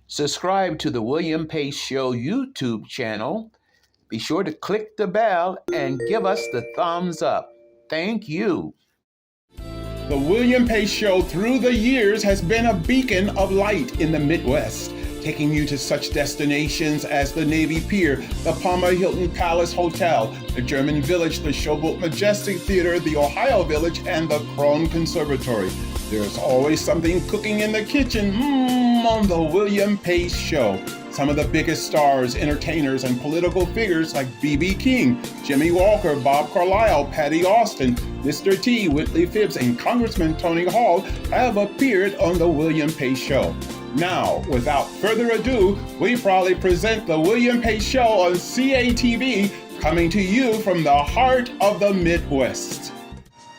Subscribe to the William Pace Show YouTube channel. Be sure to click the bell and give us the thumbs up. Thank you. The William Pace Show through the years has been a beacon of light in the Midwest, taking you to such destinations as the Navy Pier, the Palmer Hilton Palace Hotel, the German Village, the Showboat Majestic Theatre, the Ohio Village, and the Krohn Conservatory. There's always something cooking in the kitchen on the William Pace Show. Some of the biggest stars, entertainers, and political figures like B.B. King, Jimmy Walker, Bob Carlisle, Patti Austin, Mr. T, Whitley Phibbs, and Congressman Tony Hall have appeared on the William Pace Show. Now, without further ado, we proudly present the William Pace Show on CATV, coming to you from the heart of the Midwest.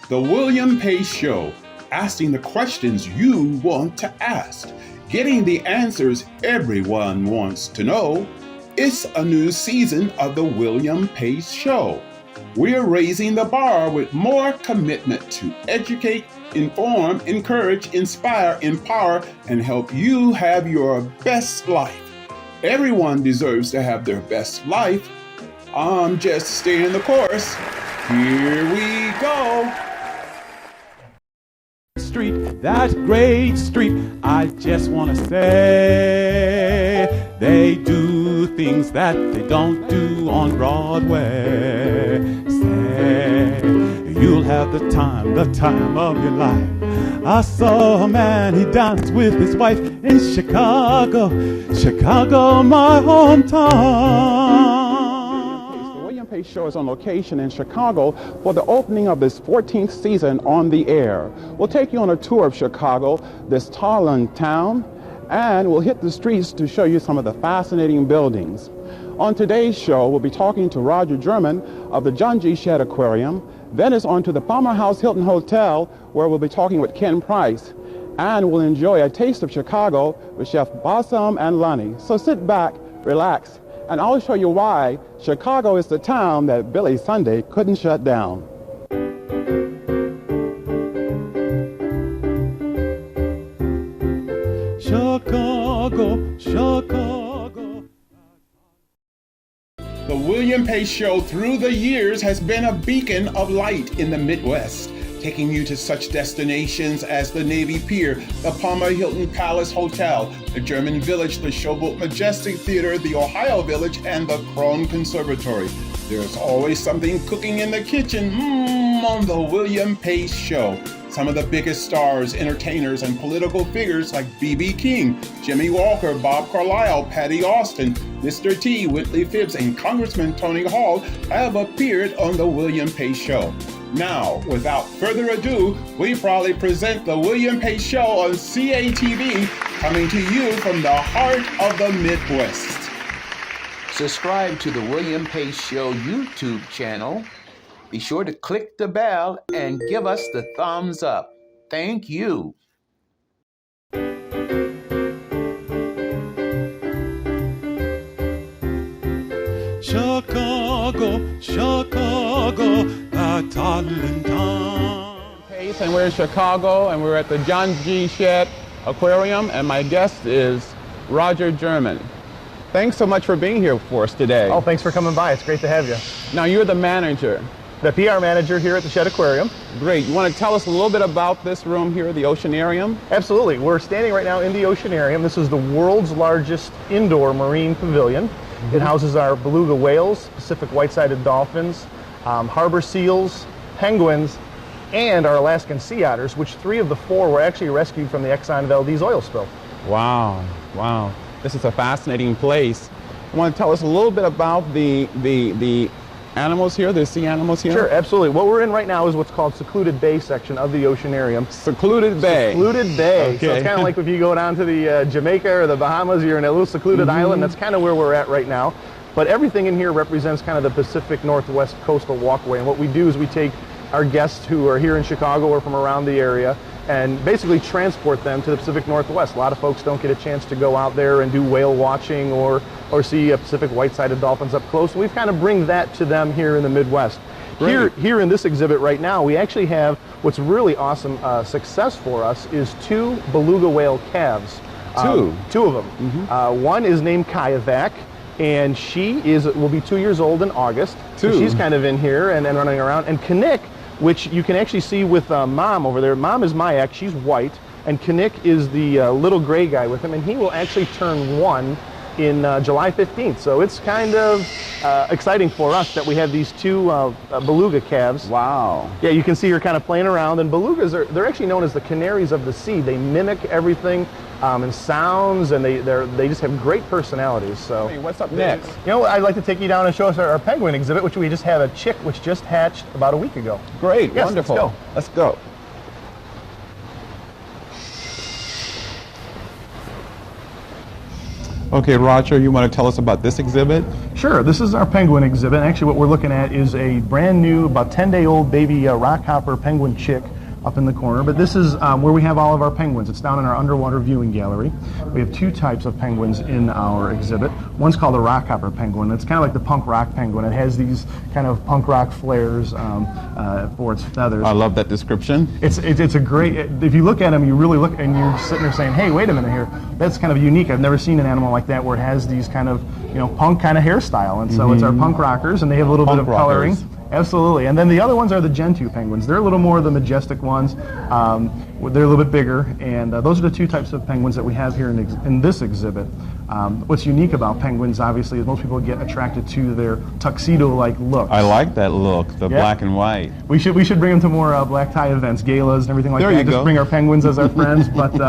The William Pace Show, asking the questions you want to ask, getting the answers everyone wants to know. It's a new season of the William Pace Show. We're raising the bar with more commitment to educate, inform, encourage, inspire, empower, and help you have your best life. Everyone deserves to have their best life. I'm just staying the course. Here we go. Street, that great street, I just want to say they do things that they don't do on Broadway. Say you'll have the time of your life. I saw a man, he danced with his wife in Chicago, my hometown. The Pace Show is on location in Chicago for the opening of this 14th season on the air. We'll take you on a tour of Chicago, this tall town, and we'll hit the streets to show you some of the fascinating buildings. On today's show, we'll be talking to Roger German of the John G. Shedd Aquarium. Then it's on to the Palmer Hilton Hotel, where we'll be talking with Ken Price. And we'll enjoy a taste of Chicago with Chef Bassam and Lonnie. So sit back, relax, and I'll show you why Chicago is the town that Billy Sunday couldn't shut down. Chicago, Chicago. The William Pace Show through the years has been a beacon of light in the Midwest, taking you to such destinations as the Navy Pier, the Palmer Hilton Palace Hotel, the German Village, the Showboat Majestic Theatre, the Ohio Village, and the Krohn Conservatory. There's always something cooking in the kitchen on the William Pace Show. Some of the biggest stars, entertainers, and political figures like B.B. King, Jimmy Walker, Bob Carlisle, Patti Austin, Mr. T, Whitley Phibbs, and Congressman Tony Hall have appeared on the William Pace Show. Now, without further ado, we proudly present the William Pace Show on CATV, coming to you from the heart of the Midwest. Subscribe to the William Pace Show YouTube channel. Be sure to click the bell and give us the thumbs up. Thank you. Chicago, Chicago, the toddling town. Pace, and we're in Chicago, and we're at the John G. Shedd Aquarium, and my guest is Roger German. Thanks so much for being here for us today. Oh, thanks for coming by. It's great to have you. Now, you're the manager. The PR manager here at the Shedd Aquarium. Great. You want to tell us a little bit about this room here, the Oceanarium? Absolutely. We're standing right now in the Oceanarium. This is the world's largest indoor marine pavilion. It houses our beluga whales, Pacific white-sided dolphins, harbor seals, penguins, and our Alaskan sea otters, which 3 of the 4 were actually rescued from the Exxon Valdez oil spill. Wow, wow. This is a fascinating place. You want to tell us a little bit about the animals here, the sea animals here? Sure, absolutely. What we're in right now is what's called Secluded Bay section of the Oceanarium. Secluded Bay. Secluded Bay. Okay. So it's kind of like if you go down to the Jamaica or the Bahamas, you're in a little secluded island. That's kind of where we're at right now. But everything in here represents kind of the Pacific Northwest coastal walkway. And what we do is we take our guests who are here in Chicago or from around the area and basically transport them to the Pacific Northwest. A lot of folks don't get a chance to go out there and do whale watching or see Pacific white-sided dolphins up close. We've kind of bring that to them here in the Midwest. Here in this exhibit right now, we actually have what's really awesome success for us is 2 beluga whale calves. Two? Two of them. One is named Kayavac, and she will be 2 years old in August. So she's kind of in here and running around. And Knik, which you can actually see with Mom over there. Mom is Mayak, she's white, and Knik is the little gray guy with him, and he will actually turn 1 in July 15th. So it's kind of exciting for us that we have these two beluga calves. Wow. Yeah, you can see her kind of playing around, and belugas they're actually known as the canaries of the sea. They mimic everything and sounds, and they just have great personalities. So Hey, what's up next? you know, I'd like to take you down and show us our penguin exhibit, which we just have a chick which just hatched about a week ago. Great, Yes, wonderful. let's go. Let's go. Okay, Roger, you want to tell us about this exhibit? Sure, this is our penguin exhibit. Actually, what we're looking at is a brand new, about 10-day-old baby rockhopper penguin chick up in the corner. But this is where we have all of our penguins. It's down in our underwater viewing gallery. We have two types of penguins in our exhibit. One's called a rockhopper penguin. It's kind of like the punk rock penguin. It has these kind of punk rock flares for its feathers. I love that description. It's a great, if you look at them, you really look, and you're sitting there saying, hey, wait a minute here, that's kind of unique. I've never seen an animal like that where it has these kind of, you know, punk kind of hairstyle. And so it's our punk rockers, and they have a little bit of coloring. Absolutely. And then the other ones are the Gentoo penguins. They're a little more the majestic ones. They're a little bit bigger, and those are the two types of penguins that we have here in this exhibit. What's unique about penguins, obviously, is most people get attracted to their tuxedo-like look. I like that look, the black and white. We should bring them to more black tie events, galas, and everything like that. There you Just go. bring our penguins as our friends. But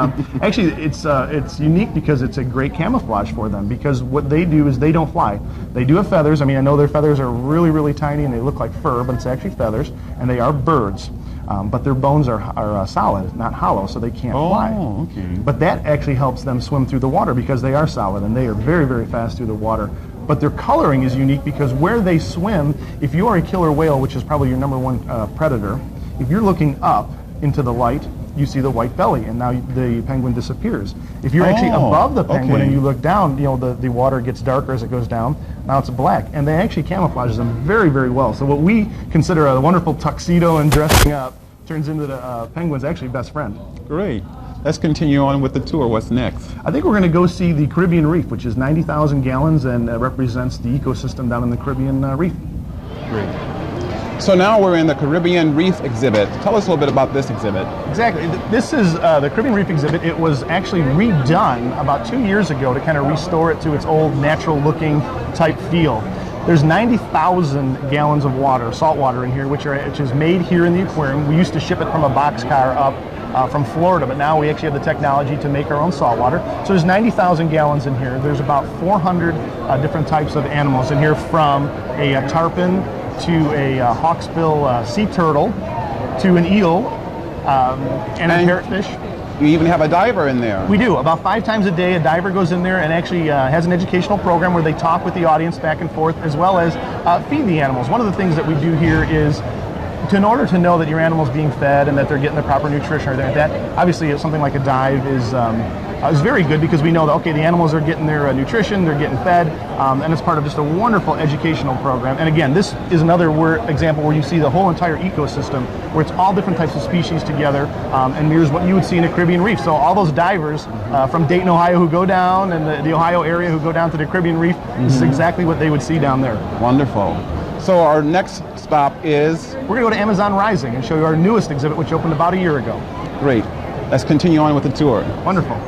actually, it's unique because it's a great camouflage for them. Because what they do is they don't fly. They do have feathers. I mean, I know their feathers are really, really tiny and they look like fur, but it's actually feathers, and they are birds. But their bones are solid, not hollow, so they can't fly. Okay. But that actually helps them swim through the water because they are solid and they are very, very fast through the water. But their coloring is unique because where they swim, if you are a killer whale, which is probably your number one predator, if you're looking up into the light, you see the white belly, and now the penguin disappears. If you're actually above the penguin and you look down, you know, the water gets darker as it goes down. Now it's black, and they actually camouflages them very, very well. So what we consider a wonderful tuxedo and dressing up turns into the penguin's actually best friend. Great. Let's continue on with the tour. What's next? I think we're going to go see the Caribbean Reef, which is 90,000 gallons and represents the ecosystem down in the Caribbean Reef. Great. So now we're in the Caribbean Reef exhibit. Tell us a little bit about this exhibit. Exactly. This is the Caribbean Reef exhibit. It was actually redone about 2 years ago to kind of restore it to its old natural-looking type feel. There's 90,000 gallons of water, salt water in here, which is made here in the aquarium. We used to ship it from a boxcar up from Florida, but now we actually have the technology to make our own salt water. So there's 90,000 gallons in here. There's about 400 different types of animals in here, from a tarpon to a hawksbill sea turtle to an eel and a parrotfish. You even have a diver in there. We do. About 5 times a day, a diver goes in there and actually has an educational program where they talk with the audience back and forth, as well as feed the animals. One of the things that we do here is, in order to know that your animal's being fed and that they're getting the proper nutrition or anything like that, obviously something like a dive is very good, because we know that, okay, the animals are getting their nutrition, they're getting fed, and it's part of just a wonderful educational program. And again, this is another example where you see the whole entire ecosystem, where it's all different types of species together, and mirrors what you would see in a Caribbean Reef. So all those divers from Dayton, Ohio, who go down, and the Ohio area who go down to the Caribbean Reef, this is exactly what they would see down there. Wonderful. So our next stop is? We're going to go to Amazon Rising and show you our newest exhibit, which opened about a year ago. Great. Let's continue on with the tour. Wonderful.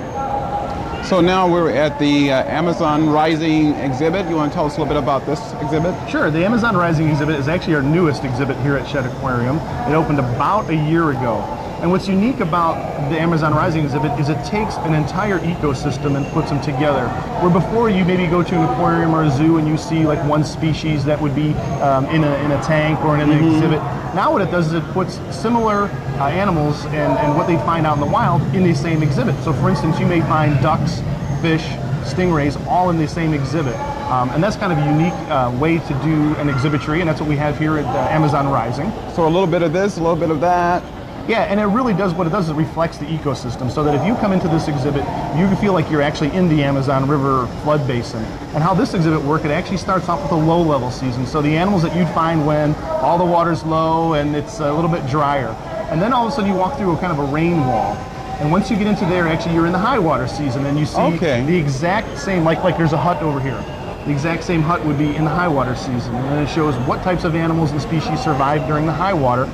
So now we're at the Amazon Rising exhibit. You want to tell us a little bit about this exhibit? Sure. The Amazon Rising exhibit is actually our newest exhibit here at Shedd Aquarium. It opened about a year ago. And what's unique about the Amazon Rising exhibit is it takes an entire ecosystem and puts them together. Where before you maybe go to an aquarium or a zoo and you see like one species that would be in a tank or in an exhibit. Now what it does is it puts similar animals and what they find out in the wild in the same exhibit. So for instance, you may find ducks, fish, stingrays all in the same exhibit. And that's kind of a unique way to do an exhibitry, and that's what we have here at Amazon Rising. So a little bit of this, a little bit of that. Yeah, and it really does, what it does is it reflects the ecosystem, so that if you come into this exhibit, you can feel like you're actually in the Amazon River flood basin. And how this exhibit works, it actually starts off with a low level season. So the animals that you'd find when all the water's low and it's a little bit drier. And then all of a sudden you walk through a kind of a rain wall. And once you get into there, actually you're in the high water season, and you see the exact same, like there's a hut over here. The exact same hut would be in the high water season, and it shows what types of animals and species survive during the high water.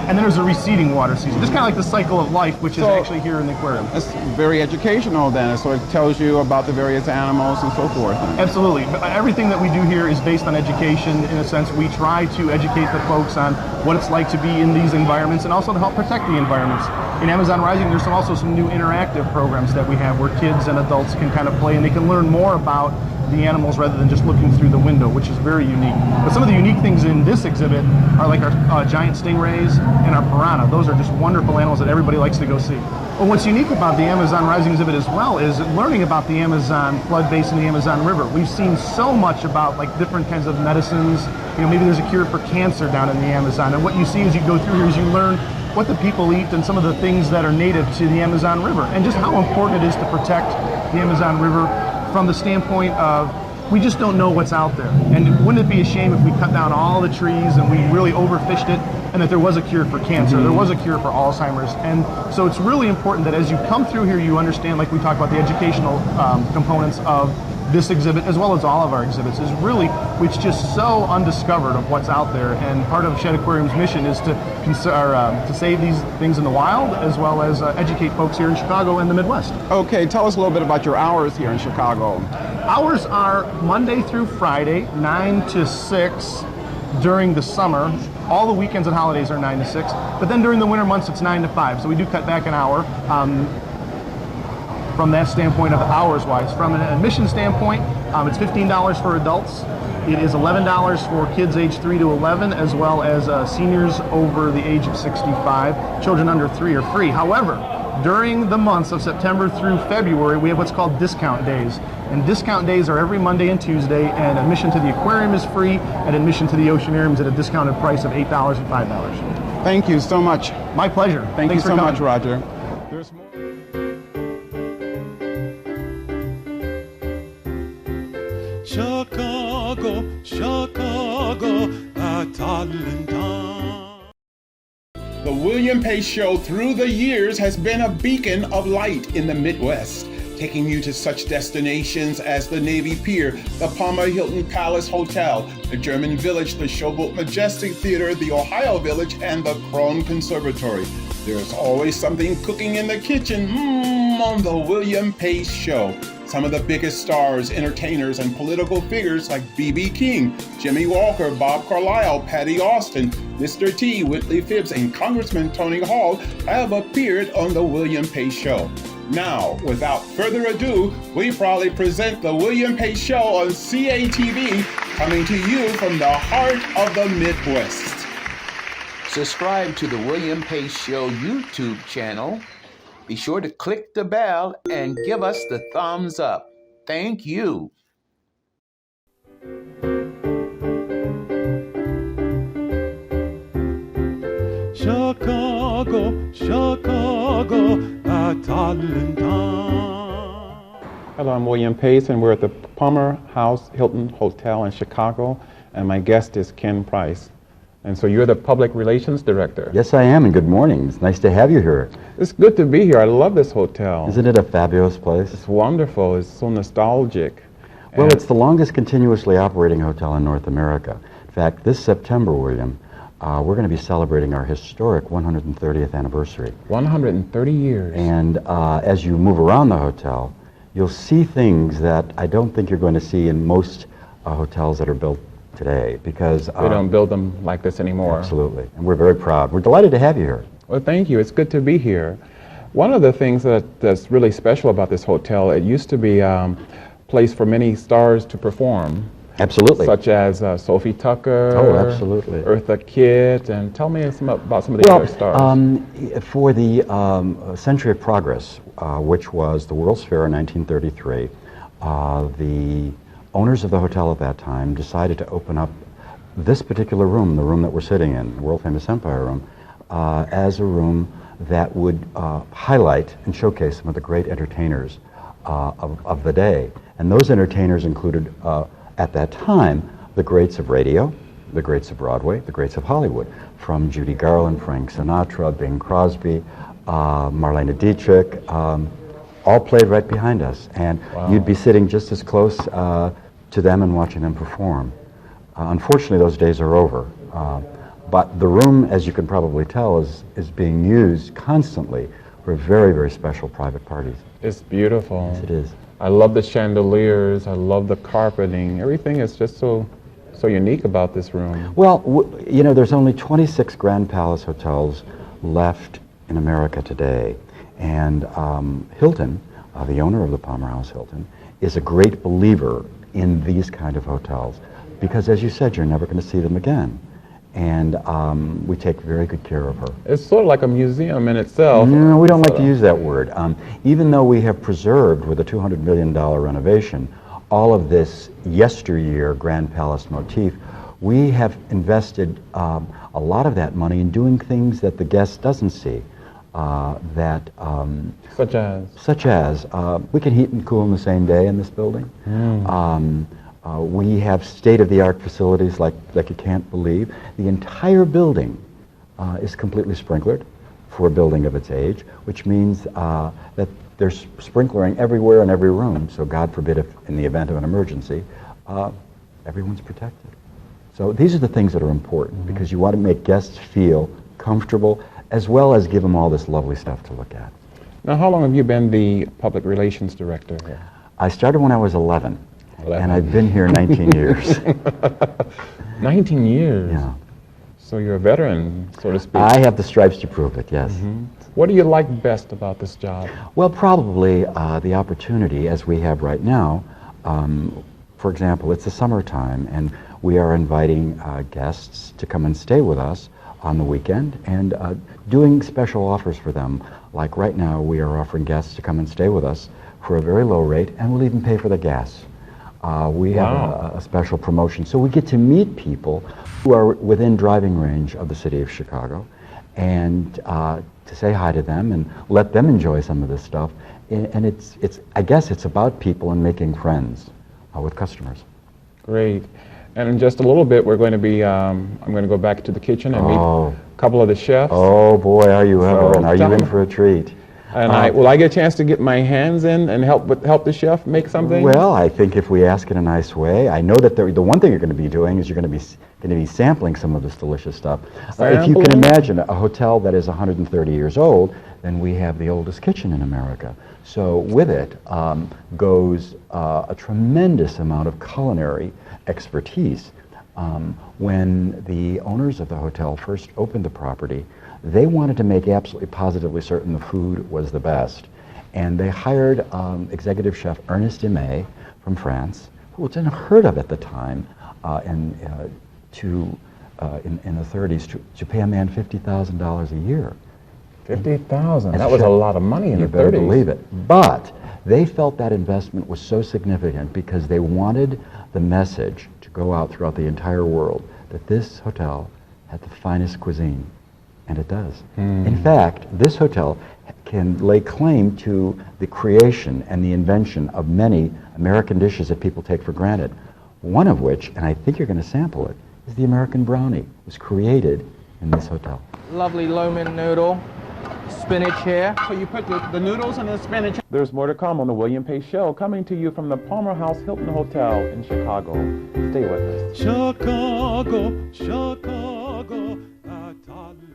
And then there's a receding water season. Just kind of like the cycle of life, which is actually here in the aquarium. It's very educational then, so it tells you about the various animals and so forth. Absolutely. Everything that we do here is based on education. In a sense, we try to educate the folks on what it's like to be in these environments and also to help protect the environments. In Amazon Rising, there's also some new interactive programs that we have where kids and adults can kind of play and they can learn more about the animals rather than just looking through the window, which is very unique. But some of the unique things in this exhibit are like our giant stingrays and our piranha. Those are just wonderful animals that everybody likes to go see. But what's unique about the Amazon Rising exhibit as well is learning about the Amazon flood basin, the Amazon River. We've seen so much about like different kinds of medicines. You know, maybe there's a cure for cancer down in the Amazon. And what you see as you go through here is you learn what the people eat and some of the things that are native to the Amazon River and just how important it is to protect the Amazon River from the standpoint of we just don't know what's out there. And wouldn't it be a shame if we cut down all the trees and we really overfished it and that there was a cure for cancer, there was a cure for Alzheimer's. And so it's really important that as you come through here, you understand, like we talked about, the educational components of this exhibit, as well as all of our exhibits, is really, it's just so undiscovered of what's out there. And part of Shed Aquarium's mission is to save these things in the wild, as well as educate folks here in Chicago and the Midwest. Okay, tell us a little bit about your hours here in Chicago. Hours are Monday through Friday, 9 to 6 during the summer. All the weekends and holidays are 9 to 6. But then during the winter months, it's 9 to 5. So we do cut back an hour. From that standpoint of hours-wise. From an admission standpoint, it's $15 for adults. It is $11 for kids age 3 to 11, as well as seniors over the age of 65. Children under 3 are free. However, during the months of September through February, we have what's called discount days. And discount days are every Monday and Tuesday, and admission to the aquarium is free, and admission to the oceanarium is at a discounted price of $8 and $5. Thank you so much. My pleasure. Thank you so much, Roger. There's more. Chicago, Chicago, a toddling town. The William Pace Show through the years has been a beacon of light in the Midwest, taking you to such destinations as the Navy Pier, the Palmer Hilton Palace Hotel, the German Village, the Showboat Majestic Theatre, the Ohio Village, and the Krohn Conservatory. There's always something cooking in the kitchen on the William Pace Show. Some of the biggest stars, entertainers, and political figures like B.B. King, Jimmy Walker, Bob Carlisle, Patti Austin, Mr. T, Whitley Phibbs, and Congressman Tony Hall have appeared on the William Pace Show. Now, without further ado, we proudly present the William Pace Show on CATV, coming to you from the heart of the Midwest. Subscribe to the William Pace Show YouTube channel. Be sure to click the bell and give us the thumbs up. Thank you. Chicago, Chicago, a toddling town. Hello, I'm William Pace, and we're at the Palmer Hilton Hotel in Chicago, and my guest is Ken Price. And so you're the Public Relations Director. Yes, I am, and good morning. It's nice to have you here. It's good to be here. I love this hotel. Isn't it a fabulous place? It's wonderful. It's so nostalgic. Well, it's the longest continuously operating hotel in North America. In fact, this September, William, we're going to be celebrating our historic 130th anniversary. 130 years. And as you move around the hotel, you'll see things that I don't think you're going to see in most hotels that are built today, because they don't build them like this anymore. Absolutely, and we're very proud. We're delighted to have you here. Well, thank you. It's good to be here. One of the things that's really special about this hotel, it used to be a place for many stars to perform. Absolutely. Such as Sophie Tucker. Oh, absolutely. Eartha Kitt, and tell me about some of the other stars. For the Century of Progress, which was the World's Fair in 1933, the owners of the hotel at that time decided to open up this particular room, the room that we're sitting in, the world famous Empire Room, as a room that would highlight and showcase some of the great entertainers of the day. And those entertainers included, at that time, the greats of radio, the greats of Broadway, the greats of Hollywood, from Judy Garland, Frank Sinatra, Bing Crosby, Marlene Dietrich, all played right behind us. And you'd be sitting just as close to them and watching them perform. Unfortunately, those days are over. But the room, as you can probably tell, is being used constantly for very, very special private parties. It's beautiful. Yes, it is. I love the chandeliers. I love the carpeting. Everything is just so unique about this room. Well, you know, there's only 26 Grand Palace hotels left in America today. And Hilton, the owner of the Palmer House Hilton, is a great believer in these kind of hotels because, as you said, you're never going to see them again. And we take very good care of her. It's sort of like a museum in itself. No, we don't like to use that word. Even though we have preserved, with a $200 million renovation, all of this yesteryear Grand Palace motif, we have invested a lot of that money in doing things that the guest doesn't see. Such as we can heat and cool in the same day in this building. We have state-of-the-art facilities like you can't believe. The entire building is completely sprinklered for a building of its age, which means that there's sprinklering everywhere in every room. So God forbid, if in the event of an emergency, everyone's protected. So these are the things that are important because you want to make guests feel comfortable as well as give them all this lovely stuff to look at. Now, how long have you been the public relations director here? I started when I was 11. And I've been here 19 years. 19 years? Yeah. So you're a veteran, so to speak. I have the stripes to prove it, yes. What do you like best about this job? Well, probably the opportunity, as we have right now. For example, it's the summertime, and we are inviting guests to come and stay with us on the weekend and doing special offers for them. Like right now, we are offering guests to come and stay with us for a very low rate, and we'll even pay for the gas. We have a special promotion. So we get to meet people who are within driving range of the city of Chicago and to say hi to them and let them enjoy some of this stuff. And I guess it's about people and making friends with customers. Great. And in just a little bit, we're going to be, I'm going to go back to the kitchen and meet a couple of the chefs. Oh boy, are you ever, and are you in for a treat. And will I get a chance to get my hands in and help the chef make something? Well, I think if we ask in a nice way, I know that the one thing you're going to be doing is you're going to be sampling some of this delicious stuff. If you can imagine a hotel that is 130 years old, then we have the oldest kitchen in America. So with it goes a tremendous amount of culinary expertise. When the owners of the hotel first opened the property, they wanted to make absolutely positively certain the food was the best. And they hired executive chef Ernest Imay from France, who was unheard of at the time in the 30s to pay a man $50,000 a year. $50,000? That was a lot of money in the 30s. You better believe it. But they felt that investment was so significant because they wanted the message to go out throughout the entire world that this hotel had the finest cuisine. And it does. In fact, this hotel can lay claim to the creation and the invention of many American dishes that people take for granted. One of which, and I think you're going to sample it, is the American brownie. It was created in this hotel. Lovely lomin noodle, spinach here. So you put the noodles and the spinach. There's more to come on the William Pace Show, coming to you from the Palmer House Hilton Hotel in Chicago. Stay with us. Chicago, Chicago, that darling.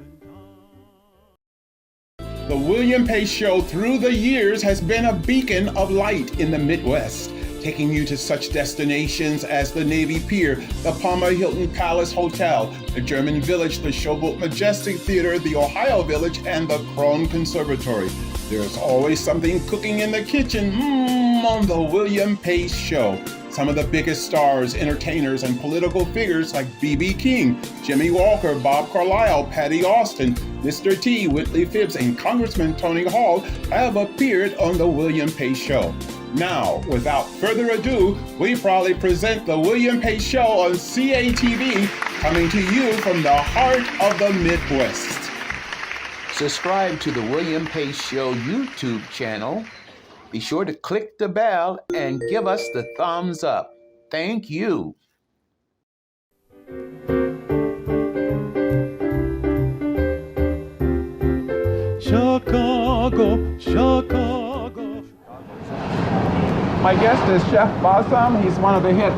The William Pace Show through the years has been a beacon of light in the Midwest, taking you to such destinations as the Navy Pier, the Palmer Hilton Palace Hotel, the German Village, the Showboat Majestic Theatre, the Ohio Village, and the Krohn Conservatory. There's always something cooking in the kitchen on the William Pace Show. Some of the biggest stars, entertainers, and political figures like B.B. King, Jimmy Walker, Bob Carlisle, Patti Austin, Mr. T, Whitley Phibbs, and Congressman Tony Hall have appeared on the William Pace Show. Now, without further ado, we proudly present the William Pace Show on CATV, coming to you from the heart of the Midwest. Subscribe to the William Pace Show YouTube channel. Be sure to click the bell and give us the thumbs up. Thank you. Chicago. Chicago, Chicago. My guest is Chef Bassam. He's one of the head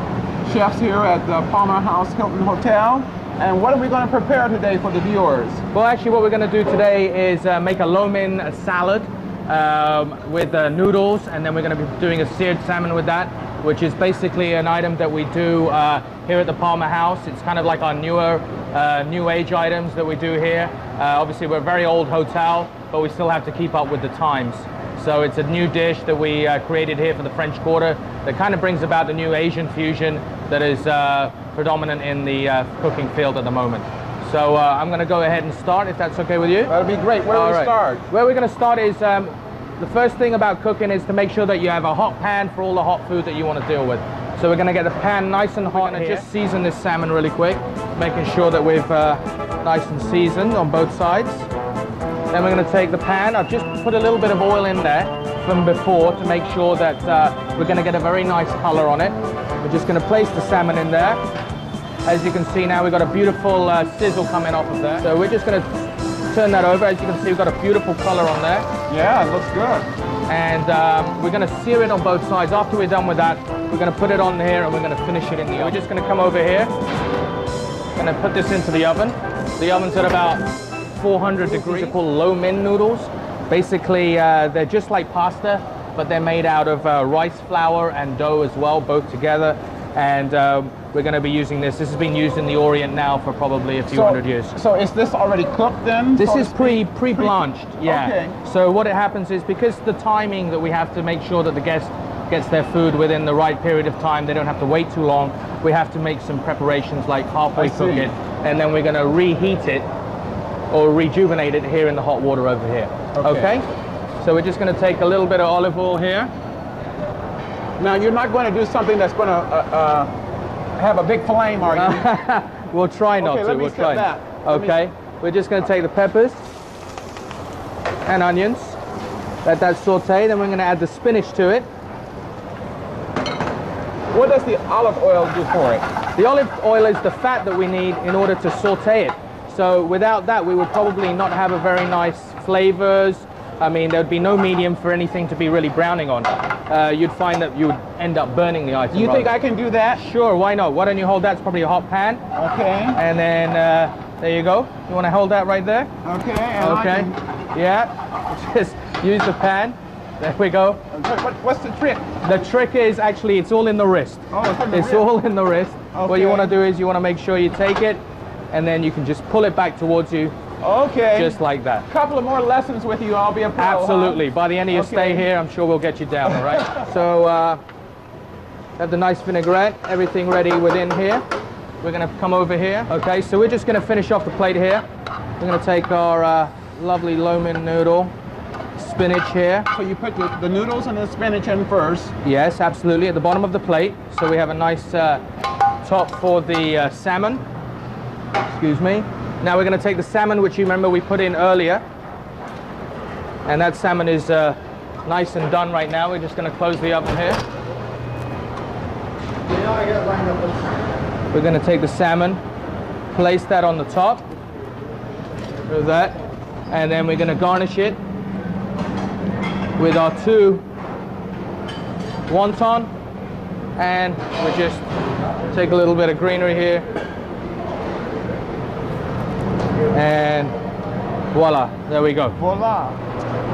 chefs here at the Palmer Hilton Hotel. And what are we going to prepare today for the viewers? Well, actually what we're going to do today is make a lomin salad with noodles, and then we're going to be doing a seared salmon with that, which is basically an item that we do here at the Palmer House. It's kind of like our newer, new age items that we do here. Obviously we're a very old hotel, but we still have to keep up with the times. So it's a new dish that we created here for the French Quarter that kind of brings about the new Asian fusion that is predominant in the cooking field at the moment. So I'm going to go ahead and start, if that's okay with you. That'll be great. Where do we start? Where we're going to start is, the first thing about cooking is to make sure that you have a hot pan for all the hot food that you want to deal with. So we're going to get the pan nice and hot and just season this salmon really quick, making sure that we've nice and seasoned on both sides. Then we're going to take the pan. I've just put a little bit of oil in there from before to make sure that we're going to get a very nice color on it. We're just going to place the salmon in there. As you can see now, we've got a beautiful sizzle coming off of there. So we're just going to turn that over. As you can see, we've got a beautiful color on there. Yeah, it looks good. And we're going to sear it on both sides. After we're done with that, we're going to put it on here and we're going to finish it in the oven. We're just going to come over here. Going to put this into the oven. The oven's at about 400 degrees. They're called lomin noodles. Basically, they're just like pasta, but they're made out of rice flour and dough as well, both together. And we're going to be using this. This has been used in the Orient now for probably a few hundred years. So is this already cooked then? This is pre-blanched, yeah. Okay. So what it happens is, because the timing that we have to make sure that the guest gets their food within the right period of time, they don't have to wait too long, we have to make some preparations like halfway cook it, and then we're going to reheat it or rejuvenate it here in the hot water over here. Okay? So we're just going to take a little bit of olive oil here. Now you're not going to do something that's going to have a big flame, are you? We'll try not to. We'll try. Okay. We're just going to take the peppers and onions, let that saute. Then we're going to add the spinach to it. What does the olive oil do for it? The olive oil is the fat that we need in order to saute it. So without that, we would probably not have a very nice flavors. I mean, there would be no medium for anything to be really browning on. You'd find that you would end up burning the item. You think I can do that? Sure, why not? Why don't you hold that? It's probably a hot pan. Okay. And then, there you go. You want to hold that right there? Okay. Okay. Yeah. Just use the pan. There we go. What's the trick? The trick is actually, it's all in the wrist. Oh, it's in the wrist. It's all in the wrist. Okay. What you want to do is you want to make sure you take it, and then you can just pull it back towards you. Okay. Just like that. Couple of more lessons with you, I'll be a pro. Absolutely. Huh? By the end of your stay here, I'm sure we'll get you down, all right? So, have the nice vinaigrette, everything ready within here. We're going to come over here. Okay, so we're just going to finish off the plate here. We're going to take our lovely lomin noodle, spinach here. So you put the noodles and the spinach in first. Yes, absolutely, at the bottom of the plate. So we have a nice top for the salmon. Excuse me. Now we're going to take the salmon, which you remember we put in earlier. And that salmon is nice and done right now. We're just going to close the oven here. We're going to take the salmon, place that on the top. Do that. And then we're going to garnish it with our 2 wonton. And we just take a little bit of greenery here. And voila, there we go. Voila.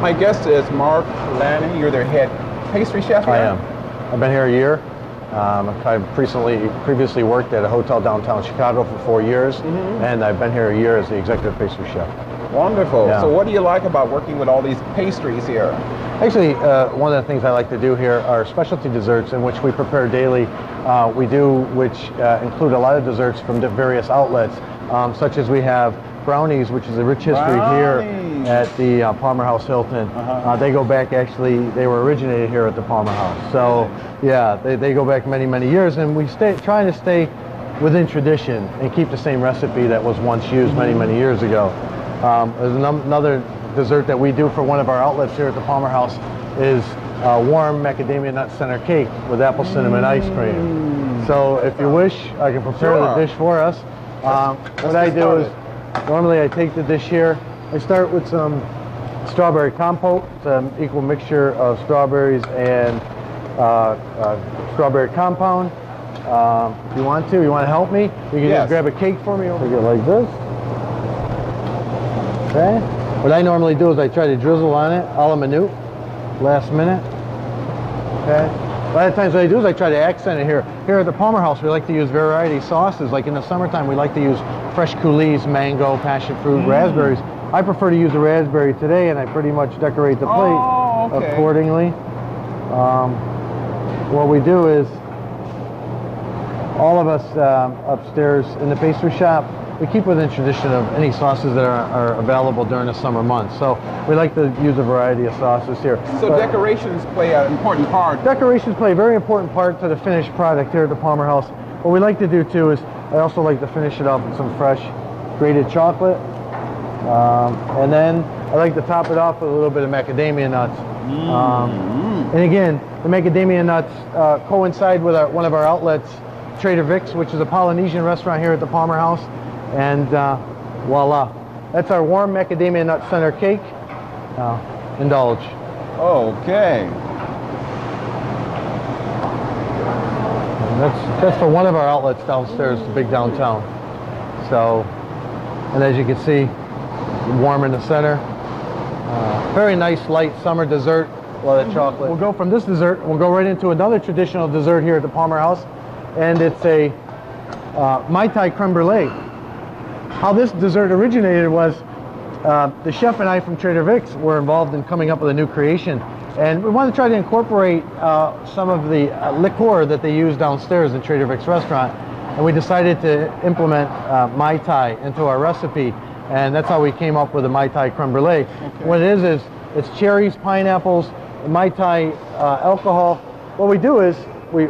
My guest is Mark Lanning. You're their head pastry chef here? I am. I've been here a year. I've previously worked at a hotel downtown Chicago for 4 years, and I've been here a year as the executive pastry chef. Wonderful. Yeah. So what do you like about working with all these pastries here? Actually, one of the things I like to do here are specialty desserts in which we prepare daily. Which include a lot of desserts from the various outlets, such as we have brownies, which is a rich history here at the Palmer House Hilton. They go back, actually, they were originated here at the Palmer House. So, yeah, they go back many, many years, and we trying to stay within tradition and keep the same recipe that was once used many, many years ago. There's another dessert that we do for one of our outlets here at the Palmer House is warm macadamia nut center cake with apple cinnamon ice cream. So if you wish, I can prepare the dish for us. What I do is, normally I take the dish here, I start with some strawberry compote. It's an equal mixture of strawberries and strawberry compound. If you want to help me, you can just grab a cake for me over here like this. Okay. What I normally do is I try to drizzle on it a la minute, last minute. Okay. A lot of times what I do is I try to accent it here. Here at the Palmer House, we like to use variety sauces. Like in the summertime, we like to use fresh coulis, mango, passion fruit, raspberries. I prefer to use a raspberry today, and I pretty much decorate the plate accordingly. What we do is, all of us upstairs in the pastry shop, we keep within tradition of any sauces that are available during the summer months. So we like to use a variety of sauces here. So decorations play an important part. Decorations play a very important part to the finished product here at the Palmer House. What we like to do too is, I also like to finish it off with some fresh grated chocolate. And then I like to top it off with a little bit of macadamia nuts. And again, the macadamia nuts coincide with one of our outlets, Trader Vic's, which is a Polynesian restaurant here at the Palmer House. And voila, that's our warm macadamia nut center cake. Indulge. Okay. And that's for one of our outlets downstairs, the big downtown. So, and as you can see, warm in the center. Very nice light summer dessert. A lot of chocolate. We'll go from this dessert, we'll go right into another traditional dessert here at the Palmer House, and it's a Mai Tai creme brulee. How this dessert originated was the chef and I from Trader Vic's were involved in coming up with a new creation, and we wanted to try to incorporate some of the liqueur that they use downstairs in Trader Vic's restaurant, and we decided to implement Mai Tai into our recipe, and that's how we came up with the Mai Tai creme brulee. What it is it's cherries, pineapples, Mai Tai alcohol. What we do is we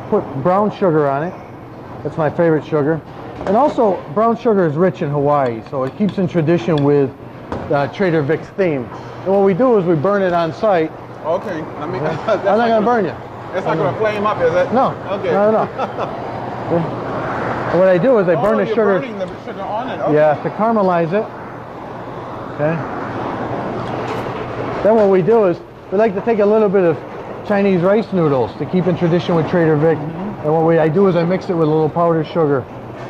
put brown sugar on it. That's my favorite sugar. And also, brown sugar is rich in Hawaii, so it keeps in tradition with Trader Vic's theme. And what we do is we burn it on site. Okay. I mean, I'm not going to burn you. It's not going to flame up, is it? No. Okay. No. What I do is I burn the sugar. Burning the sugar on it. Okay. Yeah, to caramelize it. Okay. Then what we do is we like to take a little bit of Chinese rice noodles to keep in tradition with Trader Vic. And what I do is I mix it with a little powdered sugar.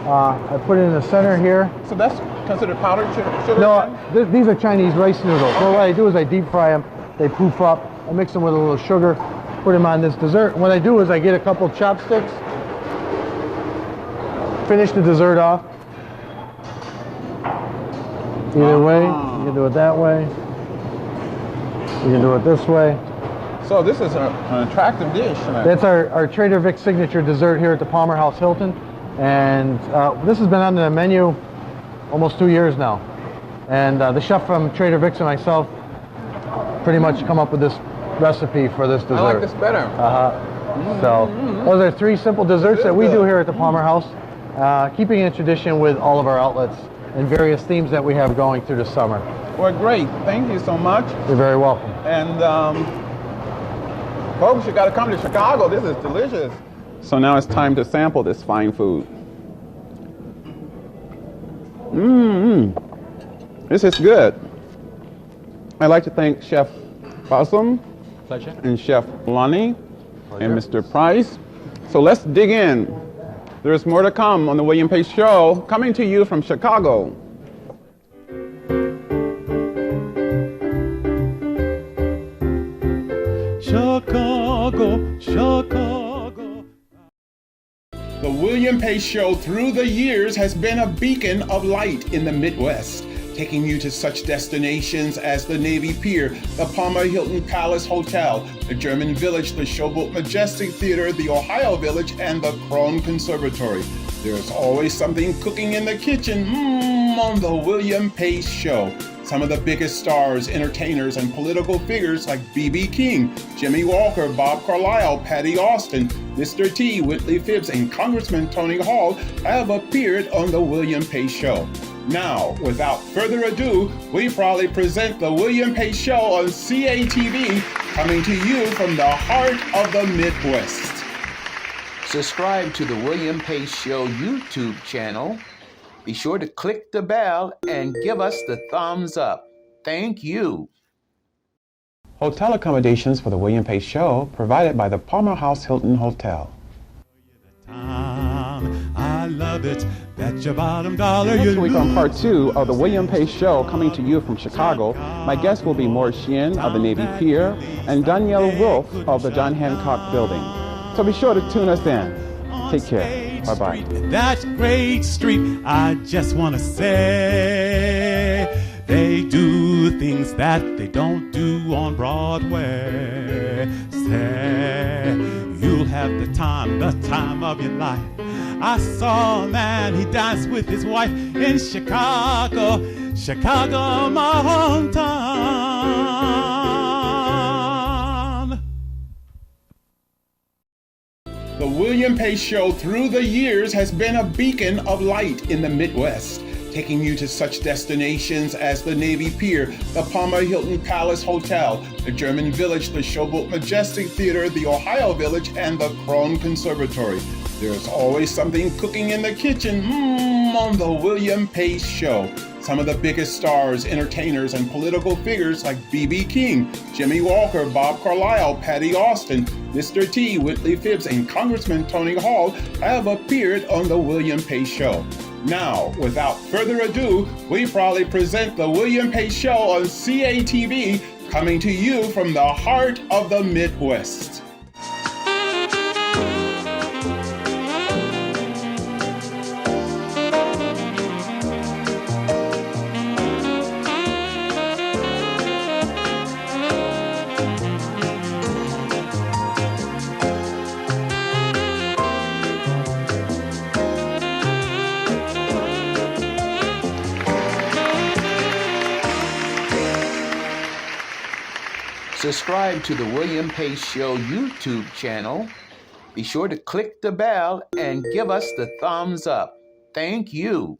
I put it in the center here. So that's considered powdered sugar? No, these are Chinese rice noodles. So what I do is I deep fry them. They poof up. I mix them with a little sugar, put them on this dessert. And what I do is I get a couple chopsticks, finish the dessert off. Either way, you can do it that way. You can do it this way. So this is an attractive dish. That's our Trader Vic's signature dessert here at the Palmer House Hilton. And this has been on the menu almost 2 years now. And the chef from Trader Vic's and myself pretty much come up with this recipe for this dessert. I like this better. So those are 3 simple desserts that we do here at the Palmer House, keeping in tradition with all of our outlets and various themes that we have going through the summer. Well, great. Thank you so much. You're very welcome. And folks, you got to come to Chicago. This is delicious. So now it's time to sample this fine food. This is good. I'd like to thank Chef Possum and Chef Lonnie and Mr. Price. So let's dig in. There's more to come on the William Pace Show, coming to you from Chicago. Chicago. The William Pace Show through the years has been a beacon of light in the Midwest, taking you to such destinations as the Navy Pier, the Palmer Hilton Palace Hotel, the German Village, the Showboat Majestic Theatre, the Ohio Village, and the Krohn Conservatory. There's always something cooking in the kitchen on the William Pace Show. Some of the biggest stars, entertainers, and political figures like B.B. King, Jimmy Walker, Bob Carlisle, Patti Austin, Mr. T, Whitley Phibbs, and Congressman Tony Hall have appeared on the William Pace Show. Now, without further ado, we proudly present the William Pace Show on CATV, coming to you from the heart of the Midwest. Subscribe to the William Pace Show YouTube channel. Be sure to click the bell and give us the thumbs up. Thank you. Hotel accommodations for the William Pace Show provided by the Palmer Hilton Hotel. I love it. Bet your bottom dollar Next you week on part 2 of the William Pace Show, coming to you from Chicago, my guests will be Morris Sheehan of the Navy Pier and Danielle Wolf of the John Hancock Building. So be sure to tune us in. Take care. Bye-bye. That great street, I just want to say, they do things that they don't do on Broadway. Say, you'll have the time of your life. I saw a man, he danced with his wife in Chicago, my hometown. The William Pace Show through the years has been a beacon of light in the Midwest, taking you to such destinations as the Navy Pier, the Palmer Hilton Palace Hotel, the German Village, the Showboat Majestic Theatre, the Ohio Village, and the Krohn Conservatory. There's always something cooking in the kitchen on the William Pace Show. Some of the biggest stars, entertainers, and political figures like B.B. King, Jimmy Walker, Bob Carlisle, Patti Austin, Mr. T, Whitley Phibbs, and Congressman Tony Hall have appeared on the William Pace Show. Now, without further ado, we proudly present the William Pace Show on CATV, coming to you from the heart of the Midwest. Subscribe to the William Pace Show YouTube channel. Be sure to click the bell and give us the thumbs up. Thank you.